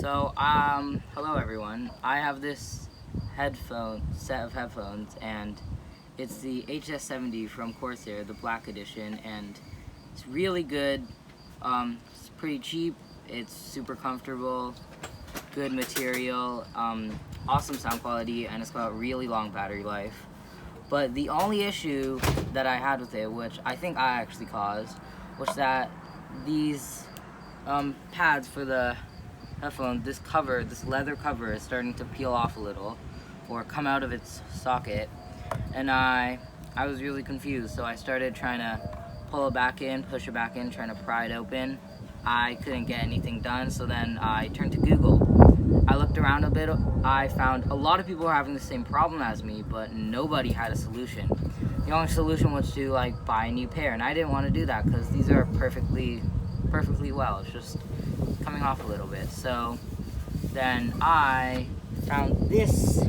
Hello everyone. I have this set of headphones, and it's the HS70 from Corsair, the black edition, and it's really good. It's pretty cheap, it's super comfortable, good material, awesome sound quality, and it's got really long battery life. But the only issue that I had with it, which I think I actually caused, was that these pads for the headphone, this leather cover is starting to peel off a little or come out of its socket, and I was really confused. So I started trying to pull it back in, push it back in, trying to pry it open. I couldn't get anything done, so then I turned to Google. I looked around a bit. I found a lot of people were having the same problem as me, but nobody had a solution. The only solution was to buy a new pair, and I didn't want to do that because these are perfectly well. It's just coming off a little bit. So then I found this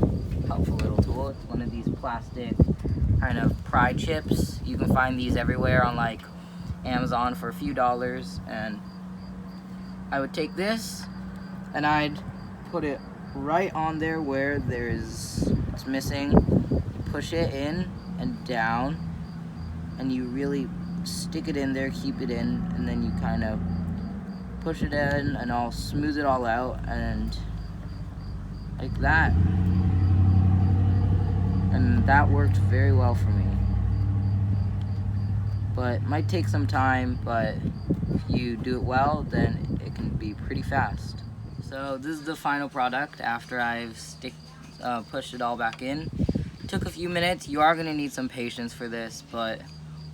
helpful little tool. It's one of these plastic kind of pry chips. You can find these everywhere on Amazon for a few dollars, and I would take this and I'd put it right on there where it's missing. You push it in and down, and you really stick it in there, keep it in, and then you kind of push it in, and I'll smooth it all out, and like that. And that worked very well for me. But it might take some time, but if you do it well, then it can be pretty fast. So this is the final product after I've pushed it all back in. It took a few minutes. You are going to need some patience for this, but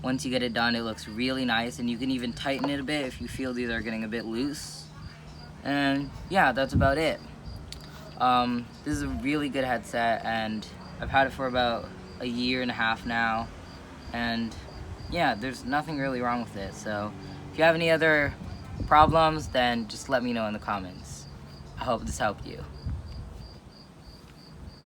once you get it done, it looks really nice, and you can even tighten it a bit if you feel these are getting a bit loose. And yeah, that's about it. This is a really good headset, and I've had it for about a year and a half now, and yeah, there's nothing really wrong with it. So if you have any other problems, then just let me know in the comments. I hope this helped you.